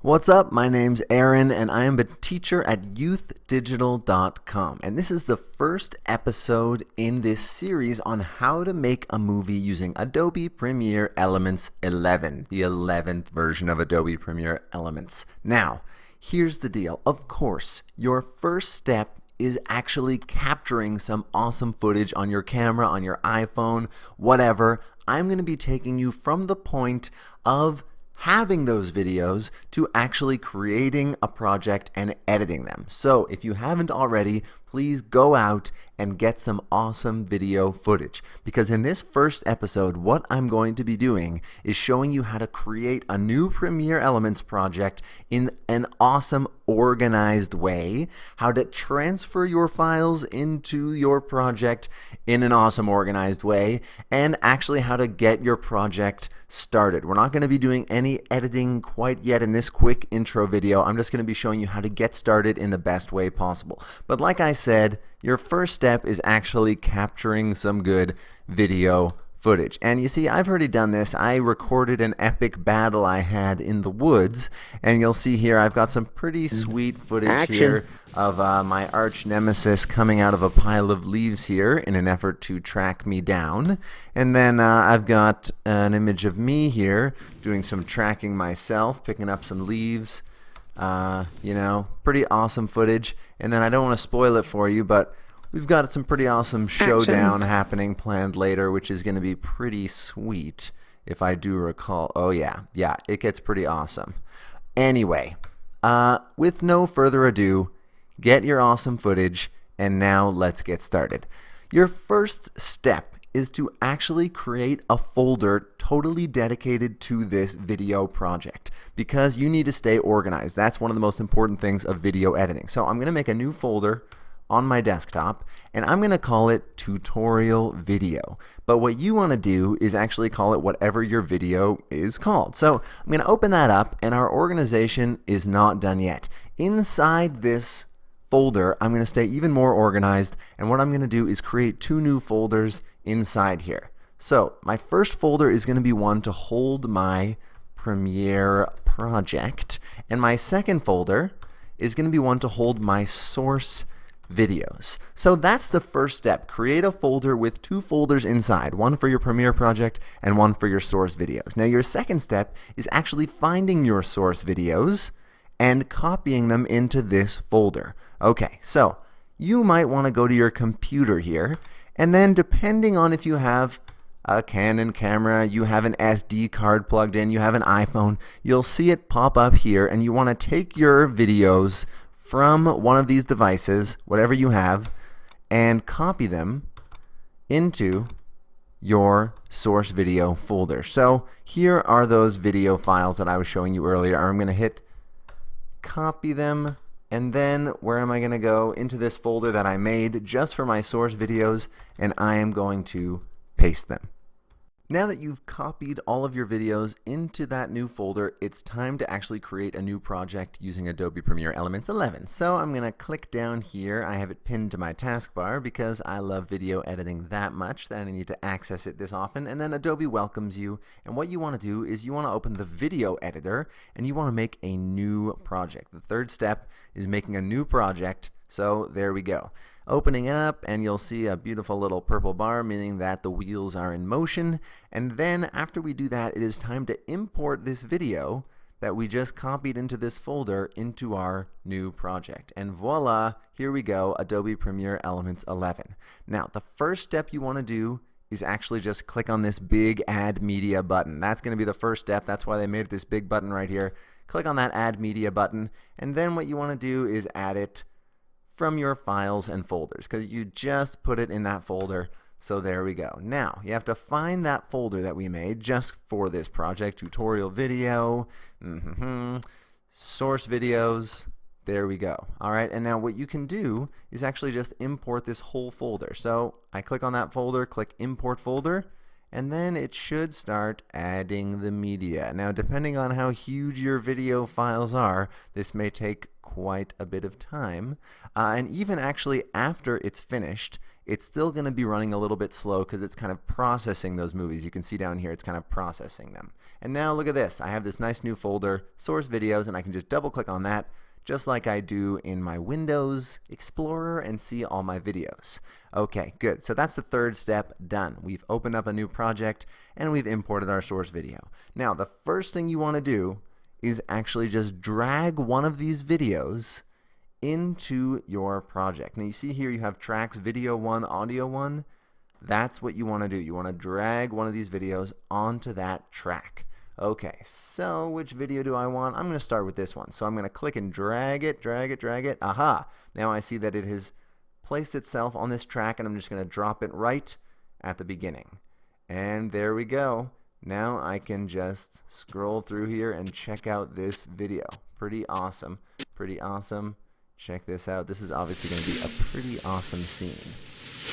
What's up? My name's Aaron and I am a teacher at youthdigital.com, and this is the first episode in this series on how to make a movie using Adobe Premiere Elements 11, the 11th version of Adobe Premiere Elements. Now, here's the deal. Of course, your first step is actually capturing some awesome footage on your camera, on your iPhone, whatever. I'm going to be taking you from the point of having those videos to actually creating a project and editing them. So if you haven't already, please go out and get some awesome video footage, because in this first episode what I'm going to be doing is showing you how to create a new Premiere Elements project in an awesome organized way, how to transfer your files into your project in an awesome organized way, and actually how to get your project started. We're not going to be doing any editing quite yet in this quick intro video. I'm just going to be showing you how to get started in the best way possible. But like I said, your first step is actually capturing some good video footage. And you see, I've already done this. I recorded an epic battle I had in the woods, and you'll see here I've got some pretty sweet footage here of my arch nemesis coming out of a pile of leaves here in an effort to track me down. And then I've got an image of me here doing some tracking myself, picking up some leaves. You know, pretty awesome footage. And then I don't want to spoil it for you, but we've got some pretty awesome showdown happening planned later, which is going to be pretty sweet, if I do recall. Oh yeah, it gets pretty awesome. Anyway, with no further ado, get your awesome footage, and now let's get started. Your first step is to actually create a folder totally dedicated to this video project, because you need to stay organized. That's one of the most important things of video editing. So I'm going to make a new folder on my desktop, and I'm going to call it tutorial video. But what you want to do is actually call it whatever your video is called. So I'm going to open that up, and our organization is not done yet. Inside this folder, I'm going to stay even more organized, and what I'm going to do is create two new folders inside here. So my first folder is going to be one to hold my Premiere project, and my second folder is going to be one to hold my source videos. So that's the first step. Create a folder with two folders inside, one for your Premiere project and one for your source videos. Now your second step is actually finding your source videos and copying them into this folder. Okay, so you might want to go to your computer here, and then depending on if you have a Canon camera, you have an SD card plugged in, you have an iPhone, you'll see it pop up here, and you want to take your videos from one of these devices, whatever you have, and copy them into your source video folder. So here are those video files that I was showing you earlier. I'm going to hit copy them, and then where am I going to go? Into this folder that I made just for my source videos, and I am going to paste them. Now that you've copied all of your videos into that new folder, it's time to actually create a new project using Adobe Premiere Elements 11. So I'm going to click down here. I have it pinned to my taskbar because I love video editing that much that I need to access it this often. And then Adobe welcomes you. And what you want to do is you want to open the video editor and you want to make a new project. The third step is making a new project. So there we go. Opening it up, and you'll see a beautiful little purple bar, meaning that the wheels are in motion. And then after we do that, it is time to import this video that we just copied into this folder into our new project. And voila, here we go, Adobe Premiere Elements 11. Now, the first step you want to do is actually just click on this big Add Media button. That's going to be the first step. That's why they made this big button right here. Click on that Add Media button, and then what you want to do is add it from your files and folders, because you just put it in that folder. So there we go. Now you have to find that folder that we made just for this project, tutorial video, source videos. There we go. All right, and now what you can do is actually just import this whole folder. So I click on that folder, click import folder, and then it should start adding the media. Now depending on how huge your video files are, this may take quite a bit of time, and even actually after it's finished, it's still going to be running a little bit slow because it's kind of processing those movies. You can see down here it's kind of processing them. And now look at this. I have this nice new folder, source videos, and I can just double click on that just like I do in my Windows Explorer and see all my videos. Okay, good. So that's the third step done. We've opened up a new project and we've imported our source video. Now the first thing you want to do is actually just drag one of these videos into your project. Now you see here you have tracks video 1, audio 1. That's what you want to do. You want to drag one of these videos onto that track. Okay, so which video do I want? I'm going to start with this one. So I'm going to click and drag it, drag it, drag it. Aha! Now I see that it has placed itself on this track, and I'm just going to drop it right at the beginning. And there we go. Now I can just scroll through here and check out this video. Pretty awesome. Pretty awesome. Check this out. This is obviously going to be a pretty awesome scene.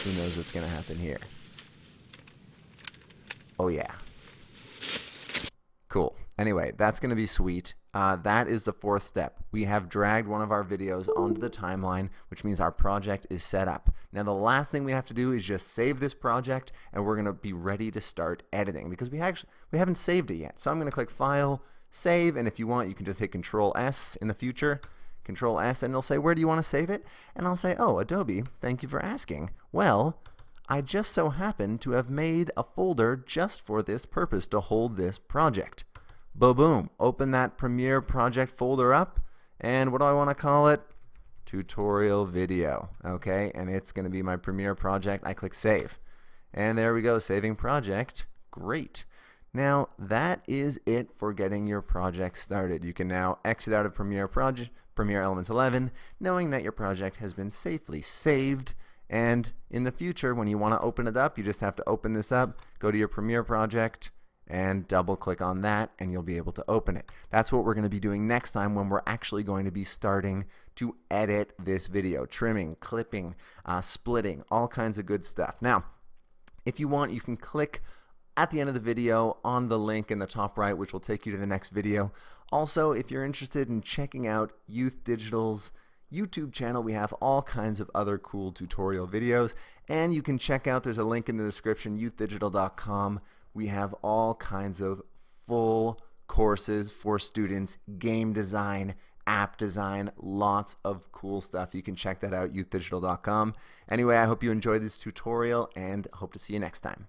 Who knows what's going to happen here? Oh yeah. Cool. Anyway, that's going to be sweet. That is the fourth step. We have dragged one of our videos onto the timeline, which means our project is set up. Now the last thing we have to do is just save this project, and we're going to be ready to start editing because we haven't saved it yet. So I'm going to click File, Save, and if you want, you can just hit Control S in the future. Control S, and it'll say, where do you want to save it? And I'll say, oh, Adobe, thank you for asking. Well, I just so happen to have made a folder just for this purpose, to hold this project. Boom. Open that Premiere project folder up, and what do I want to call it? Tutorial video. Okay, and it's going to be my Premiere project. I click Save. And there we go, saving project. Great. Now that is it for getting your project started. You can now exit out of Premiere Elements 11, knowing that your project has been safely saved. And in the future, when you want to open it up, you just have to open this up, go to your Premiere project, and double click on that, and you'll be able to open it. That's what we're going to be doing next time when we're actually going to be starting to edit this video. Trimming, clipping, splitting, all kinds of good stuff. Now, if you want, you can click at the end of the video on the link in the top right, which will take you to the next video. Also, if you're interested in checking out Youth Digital's YouTube channel, we have all kinds of other cool tutorial videos, and you can check out, there's a link in the description, youthdigital.com. We have all kinds of full courses for students, game design, app design, lots of cool stuff. You can check that out, youthdigital.com. Anyway, I hope you enjoyed this tutorial and hope to see you next time.